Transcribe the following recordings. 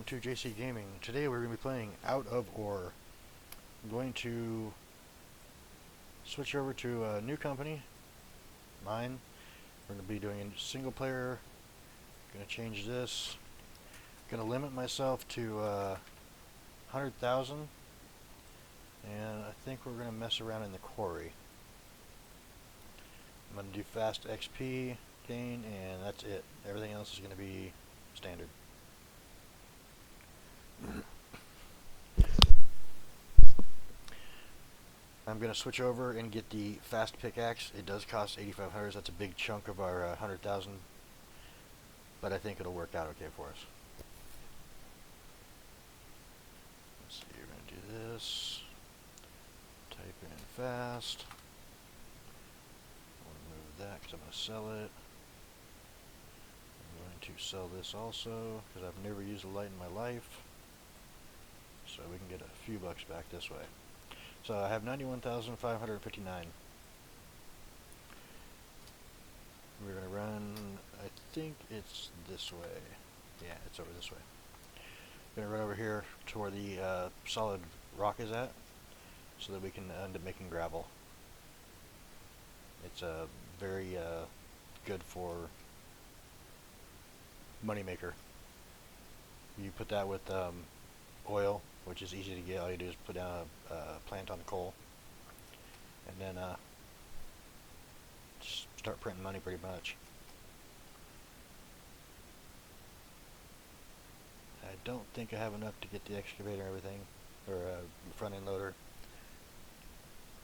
to JC Gaming. Today we're going to be playing Out of Ore. I'm going to switch over to a new company, mine. We're going to be doing a single player. Going to change this. Going to limit myself to 100,000, and I think we're going to mess around in the Quarry. I'm going to do fast XP gain, and that's it. Everything else is going to be standard. I'm going to switch over and get the fast pickaxe. It does cost 8,500. That's a big chunk of our 100,000, but I think it'll work out okay for us. Let's see, we're going to do this. Type in fast. I'll remove that because I'm going to sell it. I'm going to sell this also because I've never used a light in my life. So we can get a few bucks back this way. So I have 91,559. We're going to run, I think it's this way. Yeah, it's over this way. Going to run over here to where the solid rock is at, so that we can end up making gravel. It's very good for moneymaker. You put that with oil, which is easy to get. All you do is put down a plant on coal, and then just start printing money pretty much. I don't think I have enough to get the excavator and everything, or front end loader,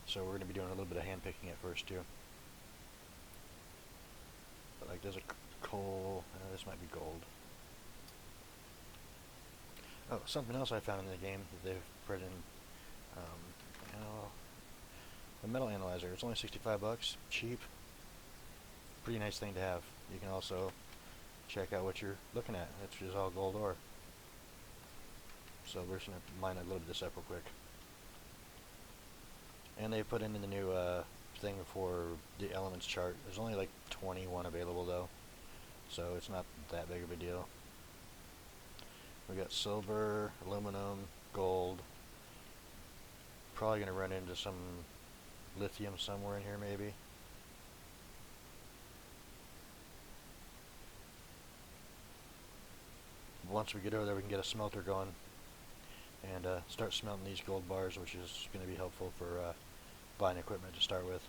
so we're going to be doing a little bit of hand picking at first too. But like there's a coal, this might be gold. Oh, something else I found in the game that they've put in, a metal analyzer. It's only 65 bucks, cheap. Pretty nice thing to have. You can also check out what you're looking at. It's just all gold ore. So we're just going to mine a little bit of this up real quick. And they put in the new thing for the elements chart. There's only like 21 available though, so it's not that big of a deal. We got silver, aluminum, gold. Probably going to run into some lithium somewhere in here maybe. Once we get over there, we can get a smelter going and start smelting these gold bars, which is going to be helpful for buying equipment to start with.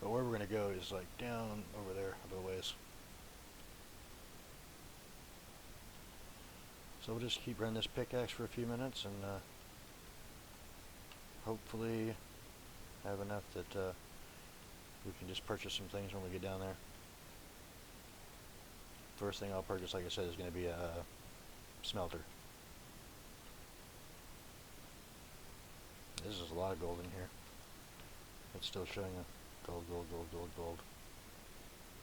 But where we're going to go is like down over there a little ways. So we'll just keep running this pickaxe for a few minutes and hopefully have enough that we can just purchase some things when we get down there. First thing I'll purchase, like I said, is going to be a smelter. This is a lot of gold in here. It's still showing a gold, gold, gold, gold, gold.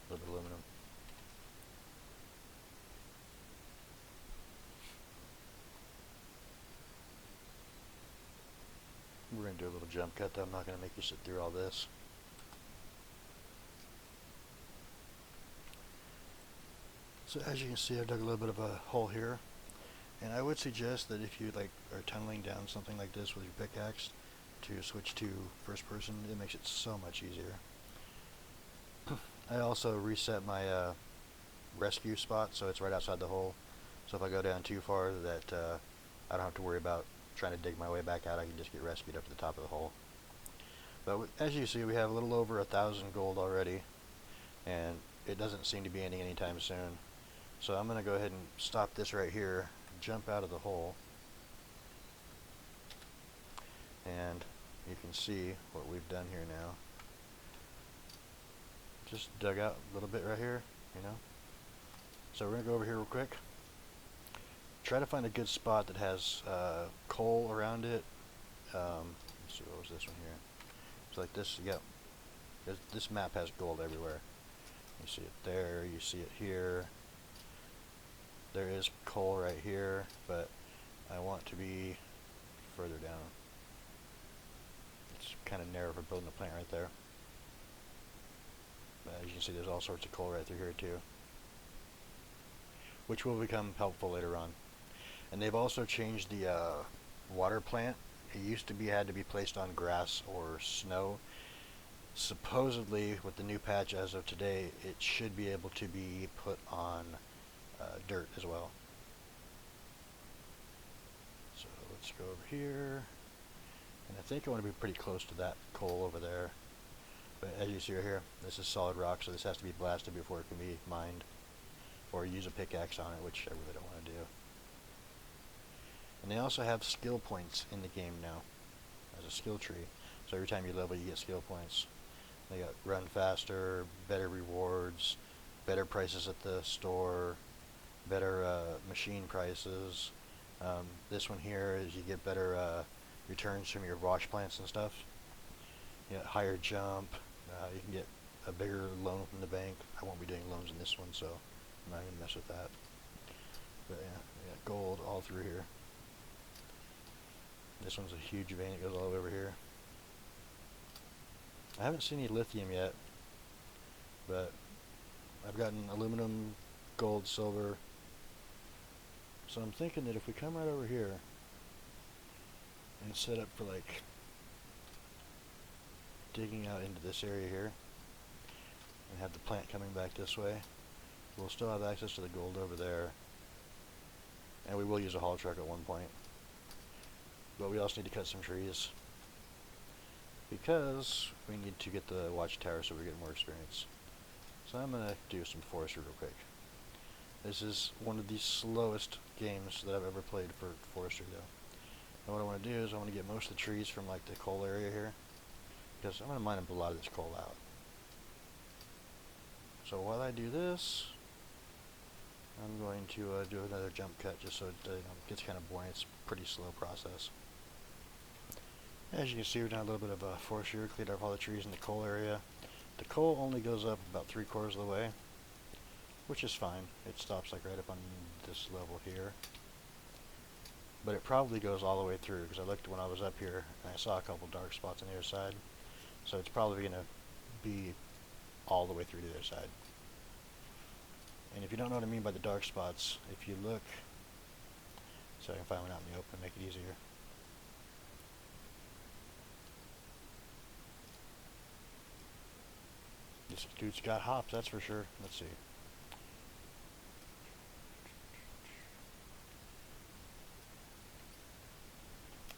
A little bit of aluminum. We're going to do a little jump cut though. I'm not going to make you sit through all this. So as you can see, I dug a little bit of a hole here. And I would suggest that if you are tunneling down something like this with your pickaxe, to switch to first person. It makes it so much easier. I also reset my rescue spot so it's right outside the hole. So if I go down too far, that I don't have to worry about trying to dig my way back out. I can just get rescued up to the top of the hole. But as you see, we have a little over 1,000 gold already, and it doesn't seem to be ending anytime soon. So I'm going to go ahead and stop this right here, jump out of the hole, and you can see what we've done here now. Just dug out a little bit right here, you know. So we're going to go over here real quick. Try to find a good spot that has coal around it. Let's see, what was this one here? So like this, yep. This map has gold everywhere. You see it there, you see it here. There is coal right here, but I want to be further down. It's kind of narrow for building a plant right there. But as you can see, there's all sorts of coal right through here too. which will become helpful later on. And they've also changed the water plant. It used to be had to be placed on grass or snow. Supposedly, with the new patch as of today, it should be able to be put on dirt as well. So let's go over here. And I think I want to be pretty close to that coal over there. But as you see right here, this is solid rock, so this has to be blasted before it can be mined. Or use a pickaxe on it, which I really don't want to do. And they also have skill points in the game now, as a skill tree. So every time you level, you get skill points. They got run faster, better rewards, better prices at the store, better machine prices. This one here is you get better returns from your wash plants and stuff. You get higher jump. You can get a bigger loan from the bank. I won't be doing loans in this one, so I'm not going to mess with that. But yeah, we got gold all through here. This one's a huge vein. It goes all the way over here. I haven't seen any lithium yet, but I've gotten aluminum, gold, silver. So I'm thinking that if we come right over here and set up for like digging out into this area here and have the plant coming back this way, we'll still have access to the gold over there. And we will use a haul truck at one point. But we also need to cut some trees, because we need to get the watchtower so we get more experience. So I'm going to do some forestry real quick. This is one of the slowest games that I've ever played for forestry though. And what I want to do is I want to get most of the trees from like the coal area here, because I'm going to mine a lot of this coal out. So while I do this, I'm going to do another jump cut just so it gets kind of boring. It's a pretty slow process. As you can see, we've done a little bit of forestry, cleared up all the trees in the coal area. The coal only goes up about 3/4 of the way, which is fine. It stops like right up on this level here. But it probably goes all the way through, because I looked when I was up here and I saw a couple dark spots on the other side. So it's probably going to be all the way through to the other side. And if you don't know what I mean by the dark spots, if you look, so I can find one out in the open, make it easier. This dude's got hops, that's for sure. Let's see.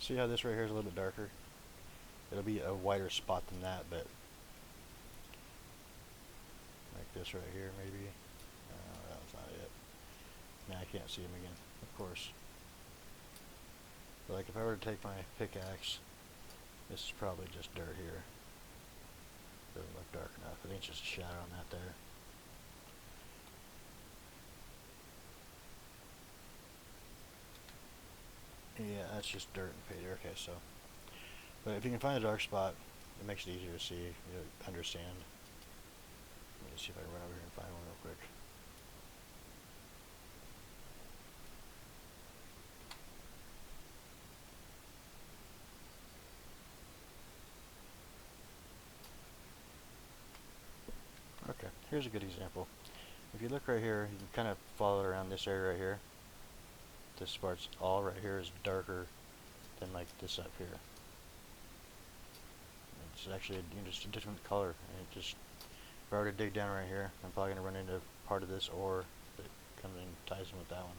See how this right here is a little bit darker? It'll be a wider spot than that, but like this right here maybe. That's not it. Now I can't see him again, of course. But like if I were to take my pickaxe, this is probably just dirt here. Doesn't look dark enough. I think it's just a shadow on that there. Yeah, that's just dirt and pay dirt. Okay, so. But if you can find a dark spot, it makes it easier to see, understand. Let me see if I can run over here and find one real quick. Okay, here's a good example. If you look right here, you can kind of follow it around this area right here. This part's all right here is darker than like this up here. It's actually just a different color. And it just, if I were to dig down right here, I'm probably going to run into part of this ore that comes in and ties in with that one.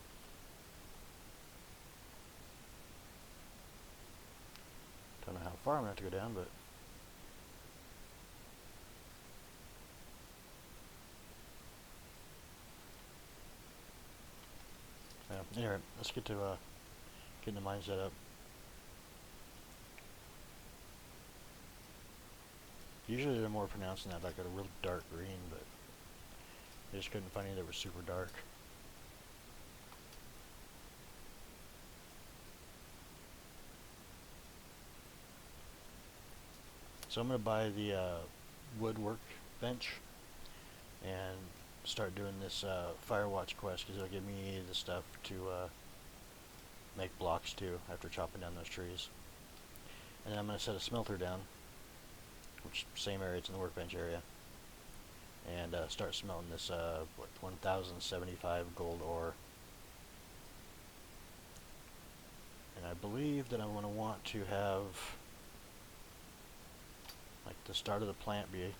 Don't know how far I'm going to have to go down, but yeah. Anyway, let's get to getting the mine set up. Usually they're more pronounced than that, like a real dark green, but I just couldn't find any that were super dark. So I'm going to buy the woodwork bench and start doing this Firewatch quest, because it'll give me the stuff to make blocks too after chopping down those trees. And then I'm going to set a smelter down, which same area, it's in the workbench area, and and start smelting this 1075 gold ore. And I believe that I'm going to want to have like the start of the plant be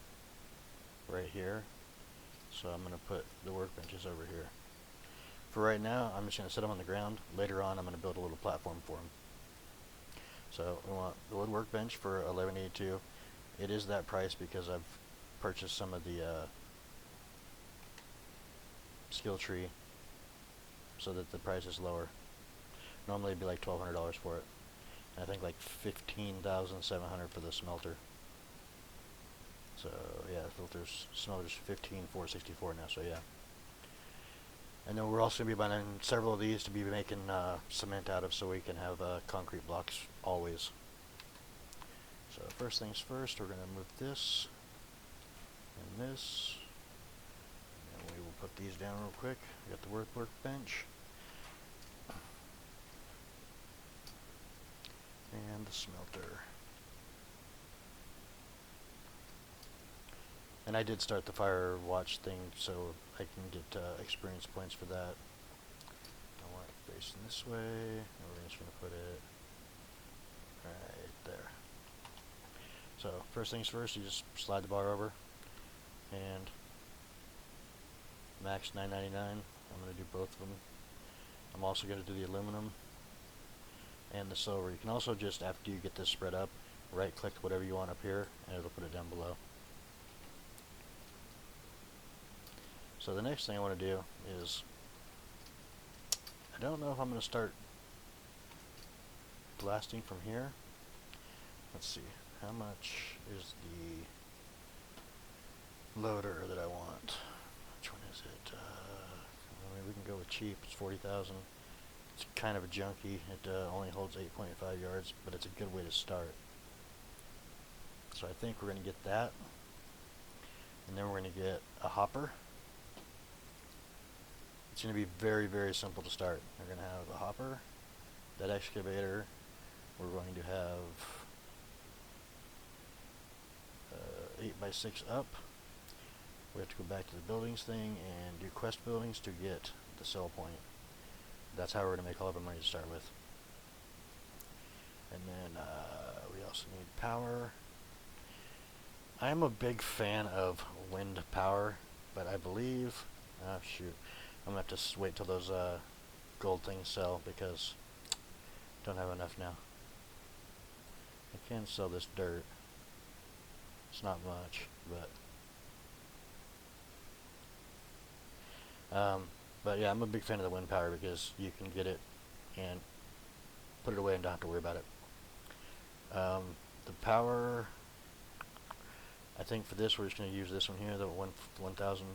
right here. So I'm going to put the workbenches over here. For right now, I'm just going to set them on the ground. Later on, I'm going to build a little platform for them. So we want the wood workbench for 1182. It is that price because I've purchased some of the skill tree so that the price is lower. Normally it'd be like $1,200 for it. And I think like $15,700 for the smelter. So yeah, the smelter's $15,464 now. So yeah. And then we're also going to be buying several of these to be making cement out of, so we can have concrete blocks always. So first things first, we're going to move this and this. And we will put these down real quick. We got the workbench. And the smelter. And I did start the fire watch thing so I can get experience points for that. I want it facing this way, and we're just going to put it right there. So first things first, you just slide the bar over, and max $9.99. I'm going to do both of them. I'm also going to do the aluminum and the silver. You can also just, after you get this spread up, right click whatever you want up here, and it'll put it down below. So the next thing I want to do is, I don't know if I'm going to start blasting from here. Let's see, how much is the loader that I want? Which one is it? I mean, we can go with cheap. It's 40,000. It's kind of a junky. It only holds 8.5 yards, but it's a good way to start. So I think we're going to get that, and then we're going to get a hopper. It's going to be very, very simple to start. We're going to have a hopper, that excavator. We're going to have 8x6 up. We have to go back to the buildings thing and do quest buildings to get the sell point. That's how we're going to make all of our money to start with. And then we also need power. I am a big fan of wind power, but I believe, shoot, I'm going to have to wait till those gold things sell because I don't have enough now. I can sell this dirt. It's not much, but yeah, I'm a big fan of the wind power because you can get it and put it away and don't have to worry about it. The power, I think for this we're just going to use this one here, the 1000.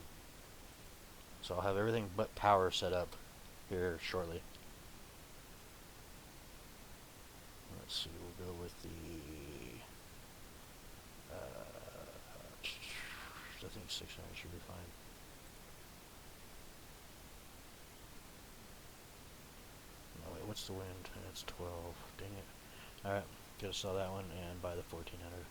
So I'll have everything but power set up here shortly. Let's see, we'll go with the, I think 600 should be fine. No, wait, what's the wind? It's 12. Dang it. Alright, gotta sell that one and buy the 1400.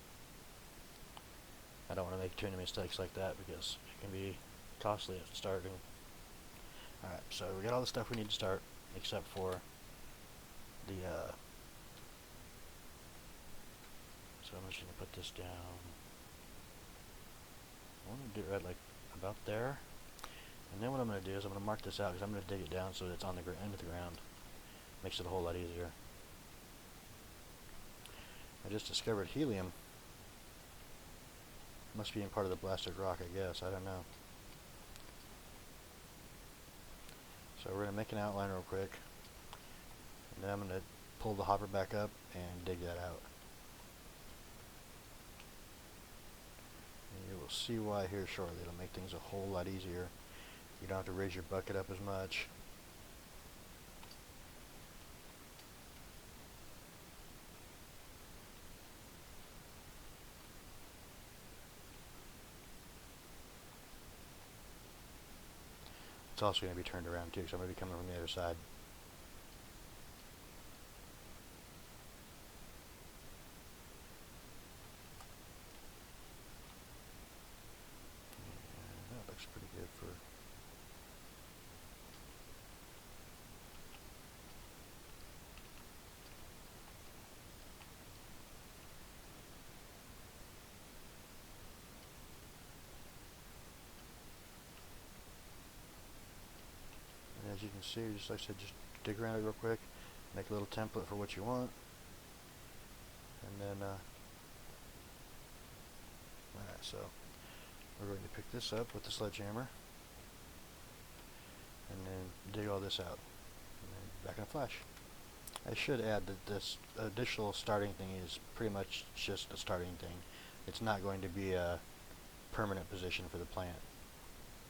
I don't want to make too many mistakes like that because it can be costly at starting. Alright, so we got all the stuff we need to start except for the so I'm just going to put this down. I want to do it right like about there. And then what I'm going to do is I'm going to mark this out because I'm going to dig it down so that it's on the end of the ground. Makes it a whole lot easier. I just discovered helium. Must be in part of the blasted rock, I guess. I don't know. So we're going to make an outline real quick. And then I'm going to pull the hopper back up and dig that out. And you will see why here shortly. It'll make things a whole lot easier. You don't have to raise your bucket up as much. It's also going to be turned around too, so I'm going to be coming from the other side. looks pretty good for. And as you can see, just like I said, just dig around it real quick, make a little template for what you want, and then alright, so we're going to pick this up with the sledgehammer and then dig all this out and then back in a flash. I should add that this additional starting thing is pretty much just a starting thing. It's not going to be a permanent position for the plant.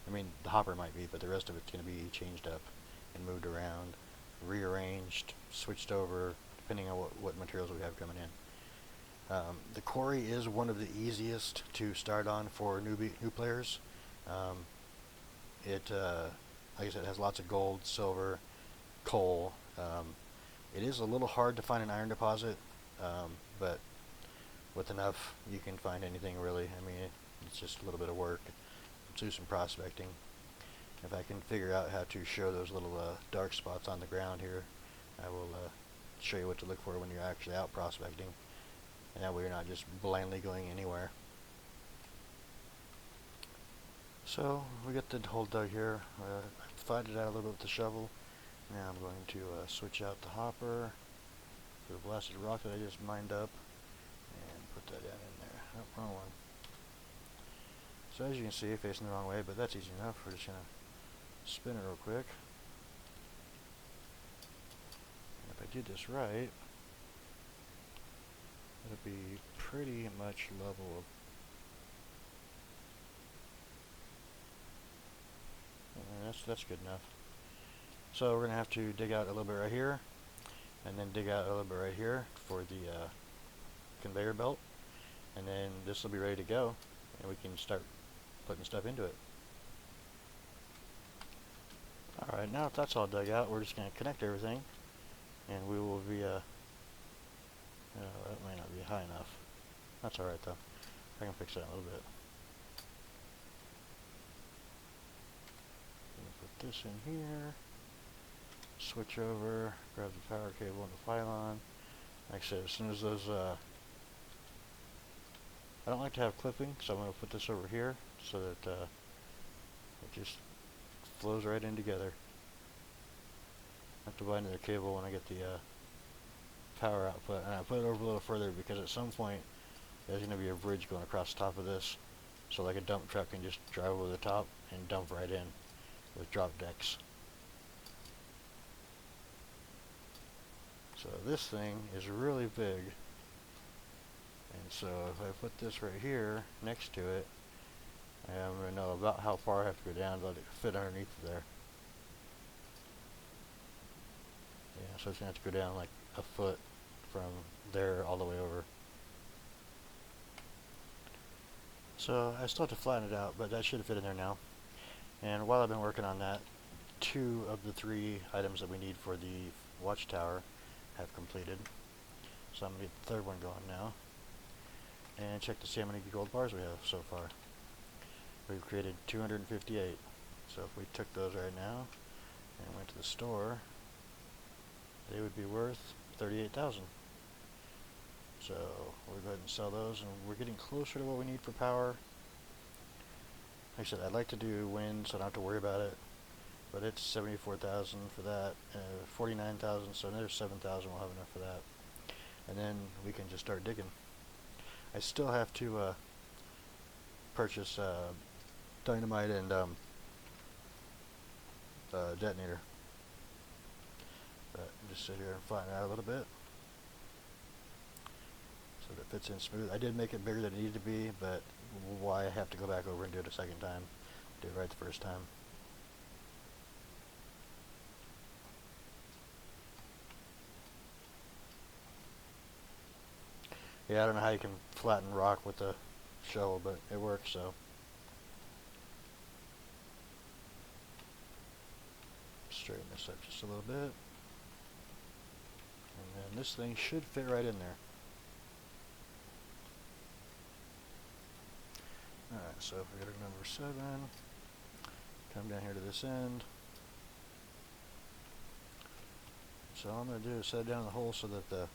I mean, the hopper might be, but the rest of it's going to be changed up and moved around, rearranged, switched over, depending on what materials we have coming in. The Quarry is one of the easiest to start on for new players. Like I said, it has lots of gold, silver, coal. It is a little hard to find an iron deposit, but with enough you can find anything really. I mean, it's just a little bit of work. Do some prospecting. If I can figure out how to show those little dark spots on the ground here, I will show you what to look for when you're actually out prospecting. And that way you're not just blindly going anywhere. So we got the hole dug here. I flattened it out a little bit with the shovel. Now I'm going to switch out the hopper for the blasted rock that I just mined up and put that down in there. Oh, wrong one. So as you can see, facing the wrong way, but that's easy enough. We're just going to spin it real quick. And if I did this right, it'll be pretty much level. And that's good enough. So we're going to have to dig out a little bit right here, and then dig out a little bit right here for the conveyor belt, and then this will be ready to go, and we can start putting stuff into it. Alright, now if that's all dug out, we're just going to connect everything, and we will be, that might not be high enough. That's alright though. I can fix that in a little bit. Put this in here, switch over, grab the power cable and the pylon. Like I said, as soon as those, I don't like to have clipping, so I'm going to put this over here so that it just flows right in together. I have to buy another cable when I get the power output, and I put it over a little further because at some point there's going to be a bridge going across the top of this, so like a dump truck can just drive over the top and dump right in with drop decks. So this thing is really big, and so if I put this right here next to it, I'm going to know about how far I have to go down to let it fit underneath there. Yeah, so it's going to have to go down like a foot from there all the way over. So I still have to flatten it out, but that should fit in there now. And while I've been working on that, 2 of the 3 items that we need for the watchtower have completed. So I'm going to get the 3rd one going now. And check to see how many gold bars we have so far. We've created 258. So if we took those right now and went to the store, they would be worth 38,000. So we'll go ahead and sell those, and we're getting closer to what we need for power. Like I said, I'd like to do wind so I don't have to worry about it, but it's 74,000 for that, 49,000, so another 7,000 we'll have enough for that. And then we can just start digging. I still have to purchase dynamite and detonator. But just sit here and flatten it out a little bit so that it fits in smooth. I did make it bigger than it needed to be, but why I have to go back over and do it a second time? Do it right the first time. Yeah, I don't know how you can flatten rock with a shovel, but it works, so. Straighten this up just a little bit. And then this thing should fit right in there. Alright, so if we go to number 7, Come down here to this end. So all I'm going to do is set it down in the hole so that the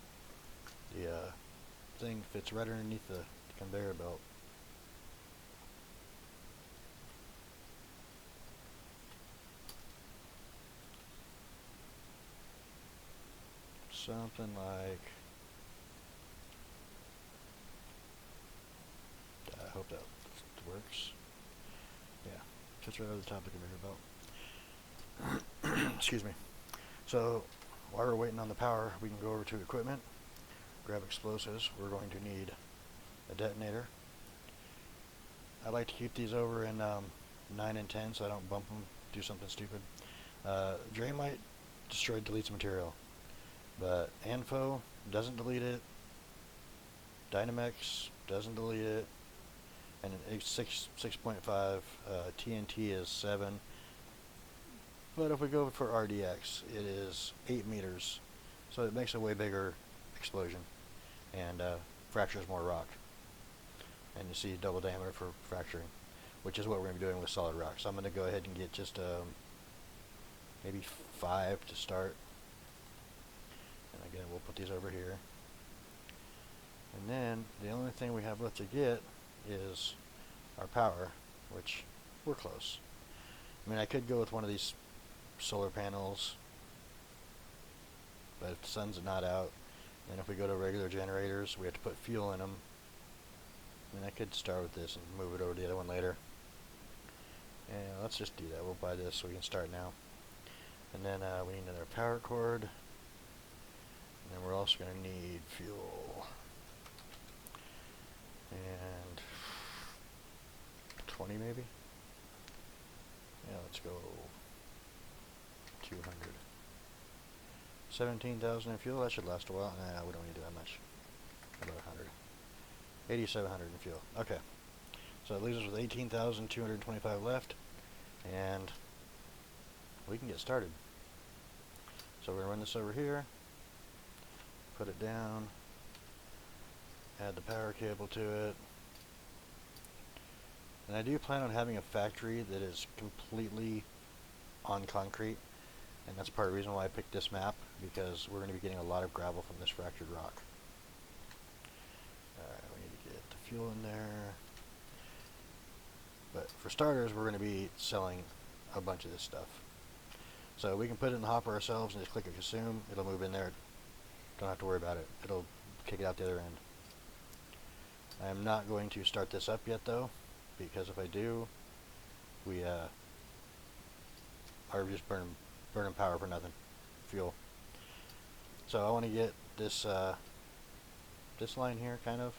thing fits right underneath the conveyor belt. Something like, I hope that works. Yeah, fits right over the top of the conveyor belt. Excuse me. So while we're waiting on the power, we can go over to equipment, grab explosives. We're going to need a detonator. I like to keep these over in 9 and 10 so I don't bump them, do something stupid. Draymite deletes material, but Anfo doesn't delete it, Dynamex doesn't delete it, and 6.5, TNT is 7. But if we go for RDX, it is 8 meters, so it makes a way bigger explosion and fractures more rock. And you see double diameter for fracturing, which is what we're going to be doing with solid rock. So I'm going to go ahead and get just maybe 5 to start. And again, we'll put these over here. And then the only thing we have left to get is our power, which we're close. I mean, I could go with one of these solar panels, but if the sun's not out, then if we go to regular generators, we have to put fuel in them. I mean, I could start with this and move it over to the other one later. And let's just do that. We'll buy this so we can start now. And then we need another power cord. And then we're also going to need fuel. And 20 maybe? Yeah, let's go 200. 17,000 in fuel, that should last a while. Nah, we don't need that much. About 100. 8,700 in fuel. Okay. So it leaves us with 18,225 left. And we can get started. So we're going to run this over here. Put it down. Add the power cable to it. And I do plan on having a factory that is completely on concrete. And that's part of the reason why I picked this map, because we're going to be getting a lot of gravel from this fractured rock. Alright, we need to get the fuel in there. But for starters, we're going to be selling a bunch of this stuff. So we can put it in the hopper ourselves and just click consume. It'll move in there. Don't have to worry about it. It'll kick it out the other end. I am not going to start this up yet though, because if I do, we are just burning power for nothing. Fuel. So I want to get this this line here kind of.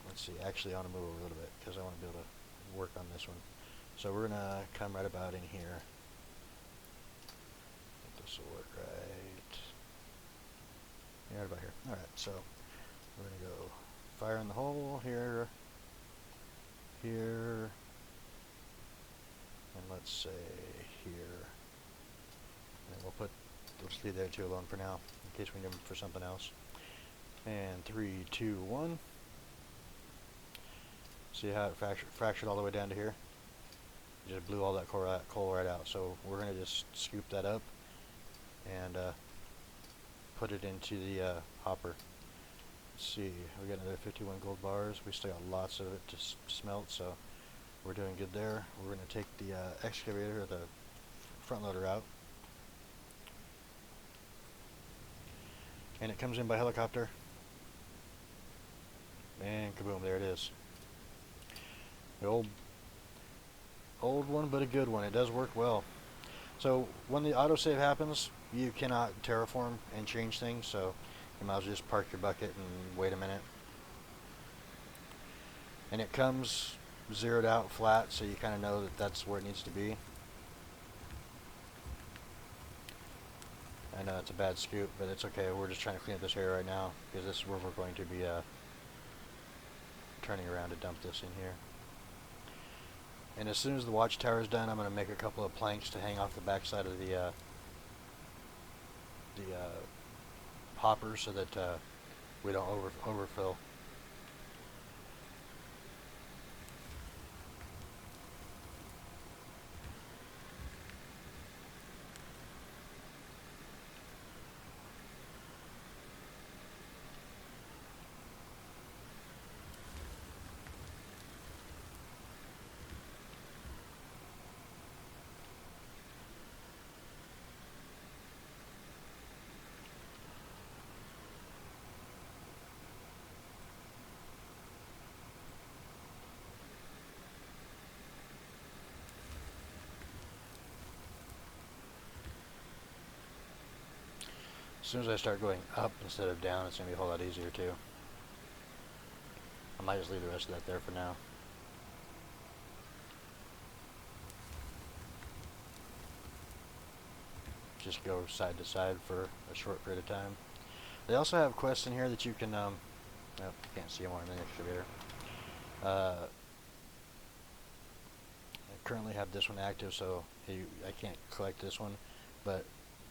Let's see, actually I want to move over a little bit because I want to be able to work on this one. So we're going to come right about in here. I think this will work right. Yeah, right about here. Alright, so we're going to go fire in the hole here, here, and let's say here. And we'll just leave there 2 alone for now, in case we need them for something else. And 3, 2, 1. See how it fractured all the way down to here? It just blew all that coal right out. So we're going to just scoop that up and put it into the hopper. Let's see, we got another 51 gold bars. We still got lots of it to smelt, so we're doing good there. We're going to take the excavator, or the front loader out. And it comes in by helicopter. And kaboom, there it is. The old one, but a good one. It does work well. So when the autosave happens, you cannot terraform and change things, so you might as well just park your bucket and wait a minute. And it comes zeroed out flat, so you kind of know that that's where it needs to be. I know it's a bad scoop, but it's okay. We're just trying to clean up this area right now, because this is where we're going to be turning around to dump this in here. And as soon as the watchtower is done, I'm going to make a couple of planks to hang off the backside of the hopper so that we don't overfill. As soon as I start going up instead of down, it's going to be a whole lot easier too. I might just leave the rest of that there for now. Just go side to side for a short period of time. They also have quests in here that you can, oh, can't see them on the excavator. I currently have this one active, so I can't collect this one, but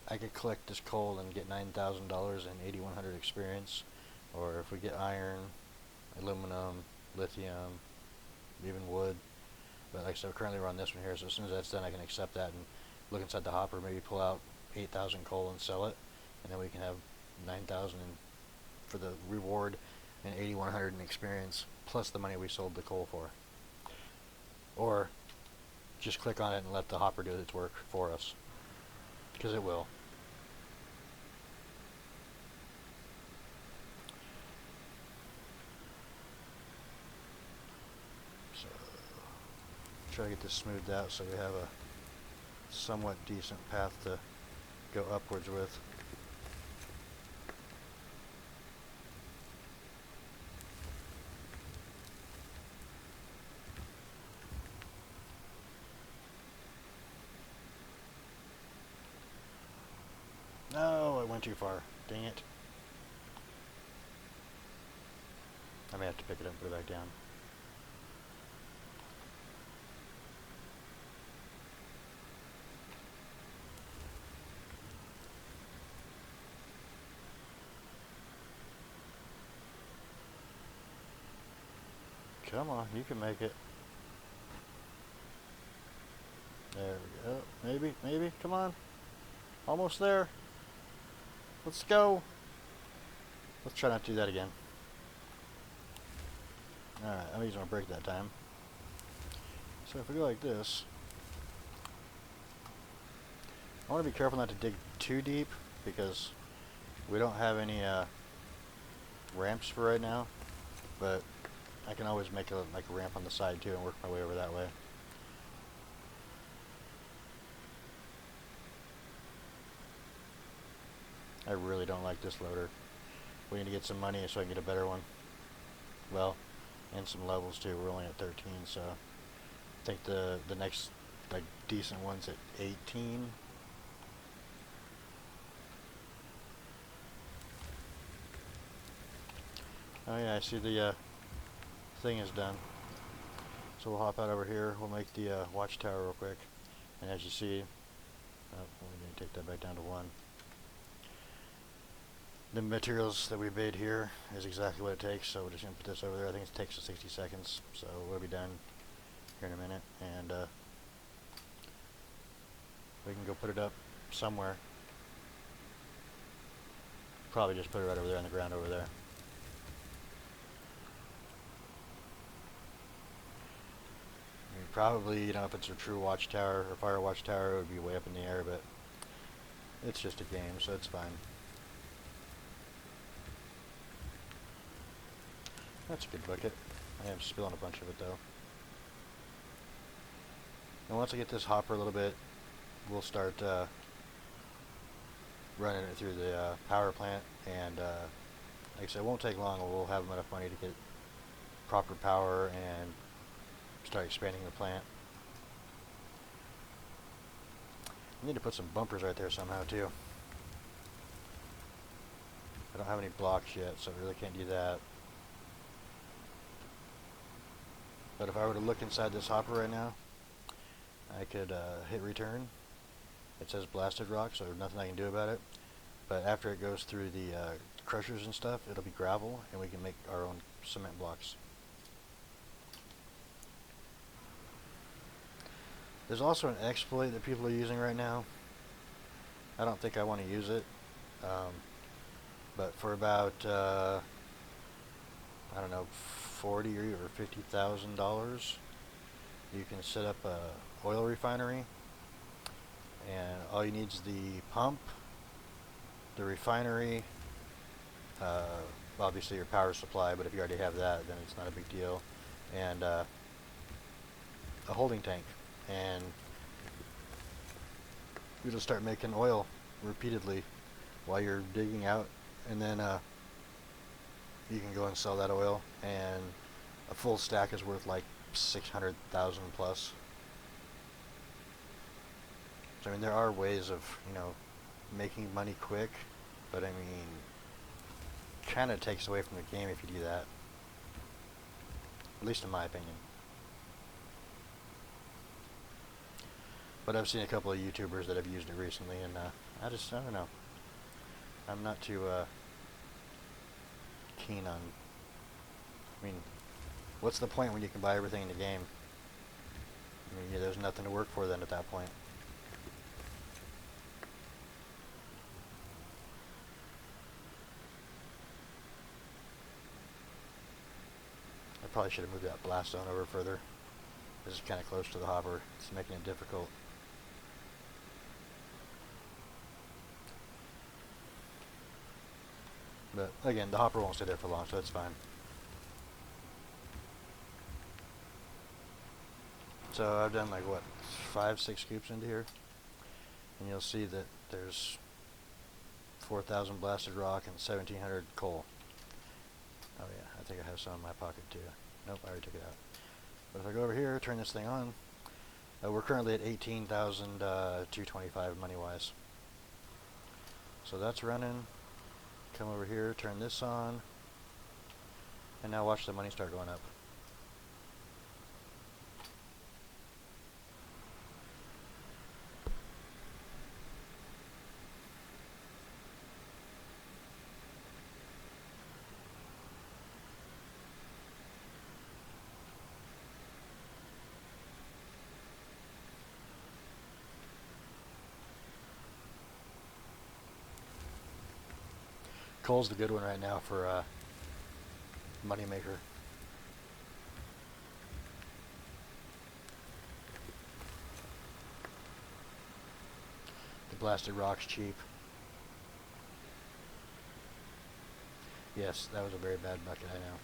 I could collect this coal and get $9,000 and 8,100 experience, or if we get iron, aluminum, lithium, even wood. But like I said, currently we're on this one here, so as soon as that's done, I can accept that and look inside the hopper, maybe pull out 8,000 coal and sell it, and then we can have 9,000 for the reward and 8,100 in experience, plus the money we sold the coal for. Or just click on it and let the hopper do its work for us, because it will. So try to get this smoothed out so we have a somewhat decent path to go upwards with. No, I went too far. Dang it. I may have to pick it up and put it back down. Come on, you can make it. There we go. Maybe. Come on. Almost there. Let's go. Let's try not to do that again. Alright, I'm using my brake that time. So if we go like this, I want to be careful not to dig too deep because we don't have any ramps for right now, but I can always make a ramp on the side too and work my way over that way. I really don't like this loader. We need to get some money so I can get a better one. Well, and some levels too. We're only at 13, so I think the next decent one's at 18. Oh yeah, I see the thing is done. So we'll hop out over here. We'll make the watchtower real quick. And as you see, we need to take that back down to 1. The materials that we made here is exactly what it takes, so we're just going to put this over there. I think it takes us 60 seconds, so we'll be done here in a minute. And we can go put it up somewhere. Probably just put it right over there on the ground over there. Probably, you know, if it's a true watchtower or fire watchtower, it would be way up in the air, but it's just a game, so it's fine. That's a good bucket. I am spilling a bunch of it though. And once I get this hopper a little bit, we'll start running it through the power plant, and like I said, it won't take long. We'll have enough money to get proper power and start expanding the plant. I need to put some bumpers right there somehow too. I don't have any blocks yet, so I really can't do that. But if I were to look inside this hopper right now, I could hit return. It says blasted rock, so there's nothing I can do about it. But after it goes through the crushers and stuff, it'll be gravel, and we can make our own cement blocks. There's also an exploit that people are using right now. I don't think I want to use it, but for about I don't know, $40,000 or $50,000, you can set up a oil refinery, and all you need is the pump, the refinery, obviously your power supply, but if you already have that, then it's not a big deal, and a holding tank. And you just start making oil repeatedly while you're digging out, and then you can go and sell that oil, and a full stack is worth like 600,000 plus. So I mean, there are ways of, you know, making money quick, but I mean, kind of takes away from the game if you do that. At least in my opinion. But I've seen a couple of YouTubers that have used it recently, and I don't know. I'm not too keen on. I mean, what's the point when you can buy everything in the game? I mean, yeah, there's nothing to work for then at that point. I probably should have moved that blast zone over further. This is kind of close to the hopper. It's making it difficult. But again, the hopper won't stay there for long, so that's fine. So I've done like what, 5-6 scoops into here, and you'll see that there's 4,000 blasted rock and 1,700 coal. Oh yeah, I think I have some in my pocket too. Nope, I already took it out. But if I go over here, turn this thing on, we're currently at 18,225 money-wise. So that's running. Come over here, turn this on, and now watch the money start going up. Coal's the good one right now for money maker. The blasted rock's cheap. Yes, that was a very bad bucket, I know.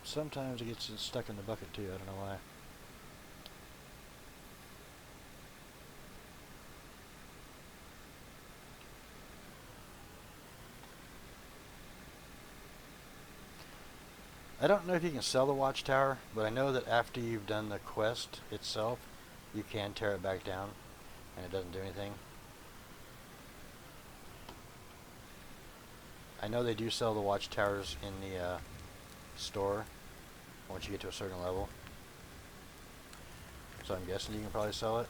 Sometimes it gets stuck in the bucket too, I don't know why. I don't know if you can sell the watchtower, but I know that after you've done the quest itself, you can tear it back down, and it doesn't do anything. I know they do sell the watchtowers in the store once you get to a certain level. So I'm guessing you can probably sell it.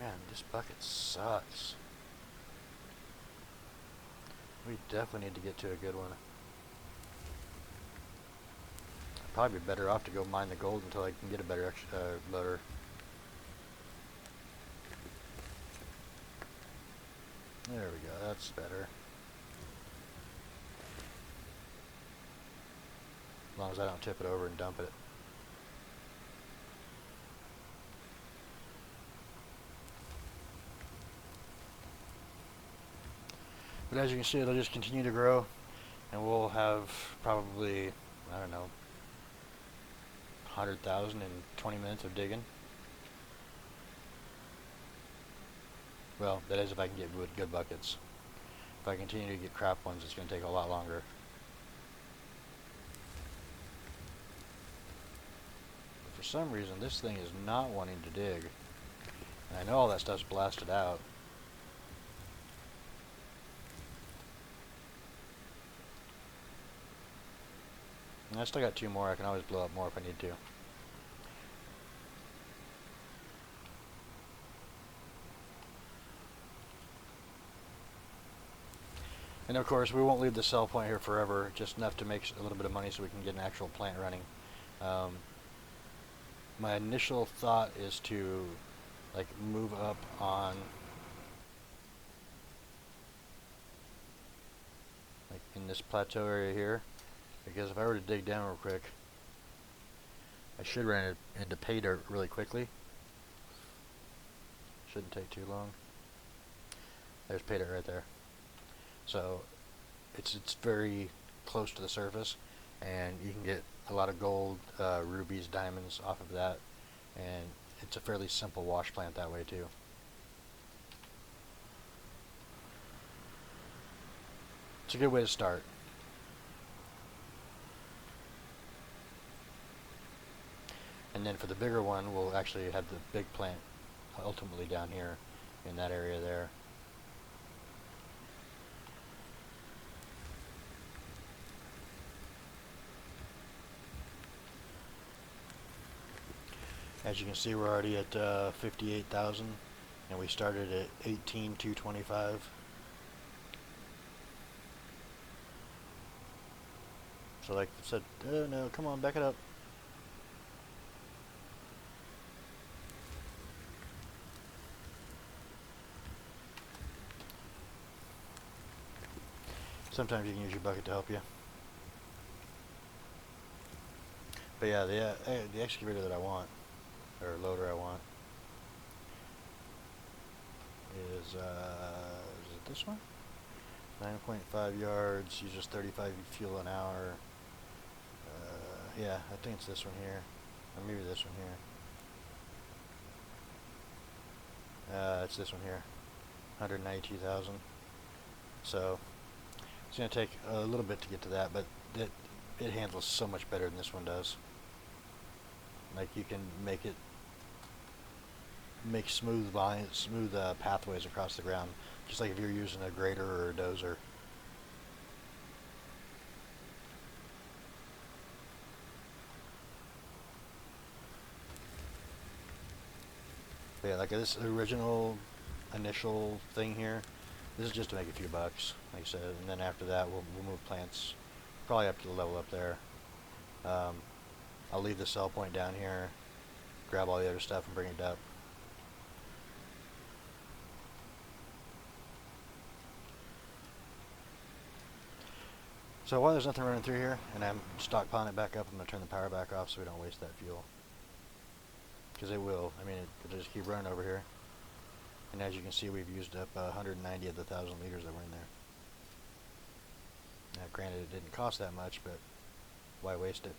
Man, this bucket sucks. We definitely need to get to a good one. I'd probably be better off to go mine the gold until I can get a better loader. There we go, that's better. As long as I don't tip it over and dump it. But as you can see, it'll just continue to grow, and we'll have probably, I don't know, 100,000 in 20 minutes of digging. Well, that is if I can get good buckets. If I continue to get crap ones, it's going to take a lot longer. For some reason, this thing is not wanting to dig. And I know all that stuff's blasted out. And I still got 2 more. I can always blow up more if I need to. And of course, we won't leave the sell point here forever, just enough to make a little bit of money so we can get an actual plant running. My initial thought is to like move up on like in this plateau area here, because if I were to dig down real quick, I should run into pay dirt really quickly. Shouldn't take too long. There's pay dirt right there. So it's very close to the surface, and you can get a lot of gold, rubies, diamonds off of that, and it's a fairly simple wash plant that way too. It's a good way to start. And then for the bigger one, we'll actually have the big plant ultimately down here in that area there. As you can see, we're already at 58,000, and we started at 18,225. So like I said, no, come on, back it up. Sometimes you can use your bucket to help you. But yeah, the excavator that I want, or loader I want, is it this one? 9.5 yards, uses 35 fuel an hour. Yeah, I think it's this one here, or maybe this one here. It's this one here, 192,000. So it's going to take a little bit to get to that, but it handles so much better than this one does. Like, you can make smooth lines, smooth pathways across the ground, just like if you're using a grader or a dozer. But yeah, like this original initial thing here, this is just to make a few bucks, like I said, and then after that we'll move plants probably up to the level up there. I'll leave the sell point down here, grab all the other stuff and bring it up. So while there's nothing running through here, and I'm stockpiling it back up, I'm going to turn the power back off so we don't waste that fuel. Because it will. I mean, it'll just keep running over here. And as you can see, we've used up 190 of the 1,000 liters that were in there. Now, granted, it didn't cost that much, but why waste it?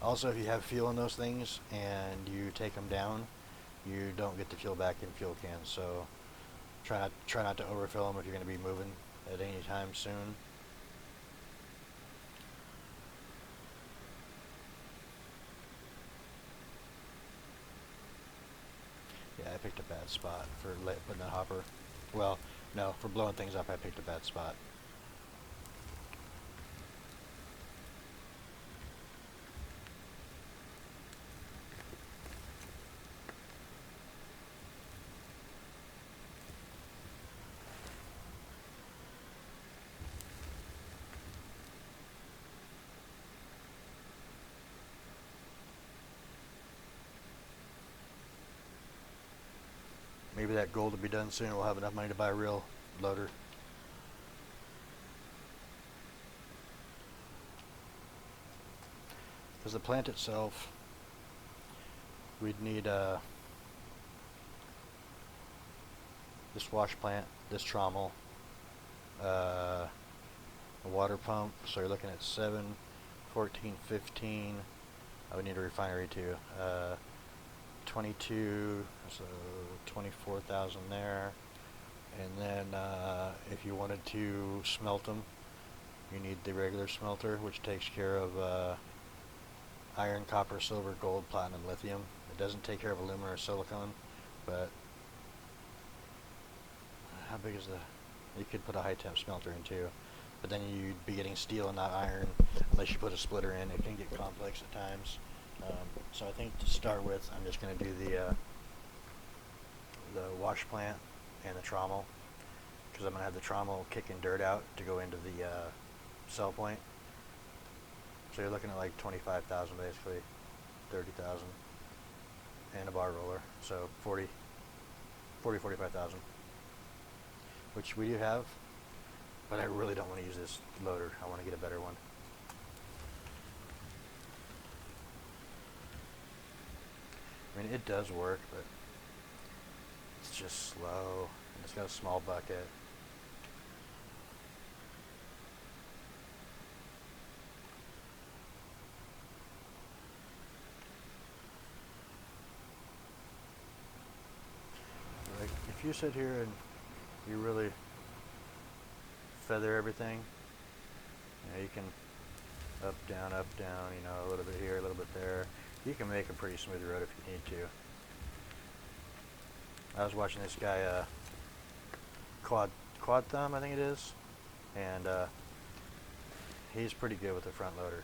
Also, if you have fuel in those things and you take them down, you don't get the fuel back in fuel cans. So try not to overfill them if you're going to be moving at any time soon. Yeah, I picked a bad spot for putting that hopper. Well, no, for blowing things up, I picked a bad spot. Maybe that gold will be done soon. We'll have enough money to buy a real loader. Because the plant itself, we'd need this wash plant, this trommel, a water pump. So you're looking at 7, 14, 15. I would need a refinery too. 22, so 24,000 there. And then if you wanted to smelt them, you need the regular smelter, which takes care of iron, copper, silver, gold, platinum, lithium. It doesn't take care of aluminum or silicon, but how big is you could put a high temp smelter in too, but then you'd be getting steel and not iron unless you put a splitter in. It can get complex at times. So I think to start with, I'm just going to do the wash plant and the trommel, because I'm going to have the trommel kicking dirt out to go into the cell point. So you're looking at like 25,000 basically, 30,000, and a bar roller, so 45,000, which we do have, but I really don't want to use this loader. I want to get a better one. I mean, it does work, but it's just slow, It's got a small bucket. Like, if you sit here and you really feather everything, you know, you can up, down, you know, a little bit here, a little bit there. You can make a pretty smooth road if you need to. I was watching this guy, Quad Thumb, I think it is, and he's pretty good with the front loader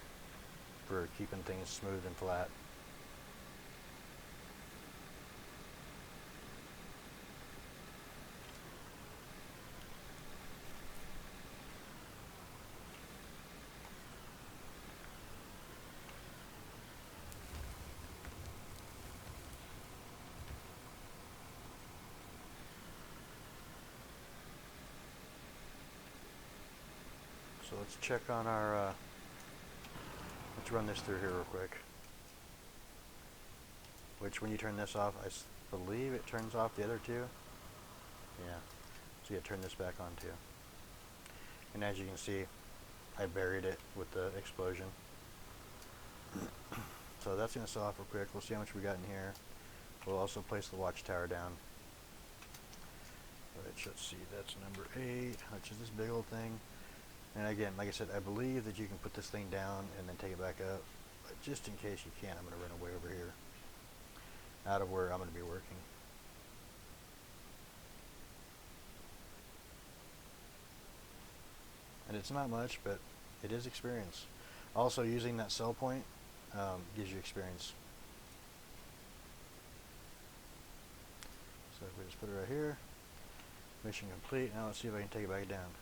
for keeping things smooth and flat. So let's check on our, let's run this through here real quick. Which when you turn this off, I believe it turns off the other two. Yeah, so you turn this back on too. And as you can see, I buried it with the explosion. So that's going to sell off real quick. We'll see how much we got in here. We'll also place the watchtower down. Which, let's see, that's number 8, which is this big old thing. And again, like I said, I believe that you can put this thing down and then take it back up. But just in case you can't, I'm going to run away over here, out of where I'm going to be working. And it's not much, but it is experience. Also, using that sell point gives you experience. So if we just put it right here, mission complete. Now let's see if I can take it back down.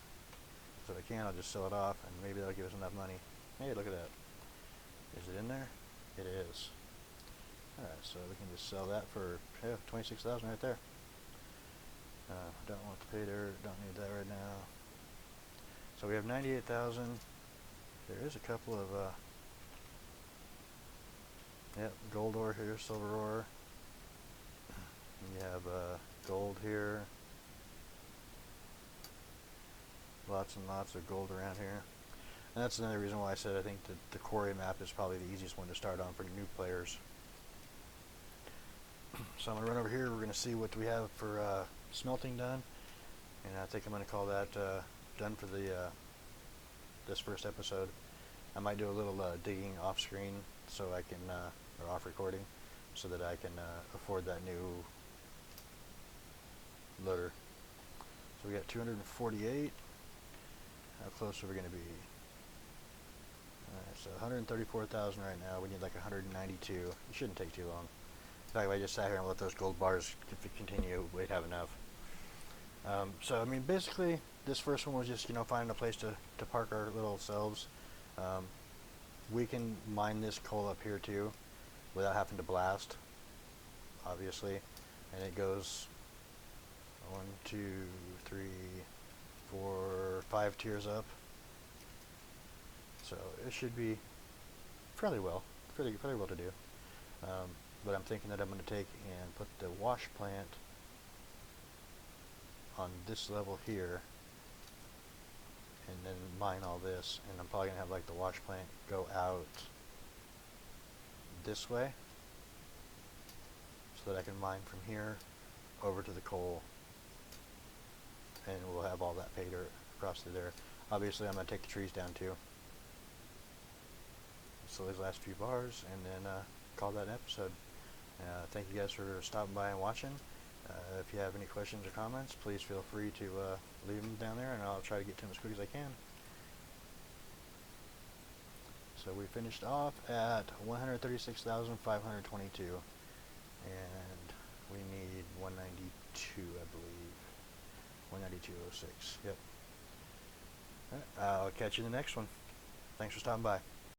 So if I can, I'll just sell it off, and maybe that'll give us enough money. Hey, look at that. Is it in there? It is. Alright, so we can just sell that for $26,000 right there. Don't want the pay dirt, don't need that right now. So we have 98,000. There is a couple of gold ore here, silver ore. You have gold here. Lots and lots of gold around here. And that's another reason why I said I think that the Quarry map is probably the easiest one to start on for new players. So I'm going to run over here. We're going to see what we have for smelting done. And I think I'm going to call that done for the this first episode. I might do a little digging off screen so I can, or off recording, so that I can afford that new loader. So we got 248. How close are we going to be? Alright, so 134,000 right now. We need like 192. It shouldn't take too long. In fact, if I just sat here and let those gold bars continue, we'd have enough. So I mean, basically, this first one was just, you know, finding a place to park our little selves. We can mine this coal up here too, without having to blast, obviously. And it goes 1, 2, 3, 4, 5 tiers up. So it should be fairly well to do. But I'm thinking that I'm going to take and put the wash plant on this level here, and then mine all this, and I'm probably going to have like the wash plant go out this way, so that I can mine from here over to the coal, and we'll have all that pay dirt across through there. Obviously I'm going to take the trees down too. So these last few bars, and then call that an episode. Thank you guys for stopping by and watching. If you have any questions or comments, please feel free to leave them down there, and I'll try to get to them as quick as I can. So we finished off at 136,522, and we need 192, I believe. 192.06. Yep. All right, I'll catch you in the next one. Thanks for stopping by.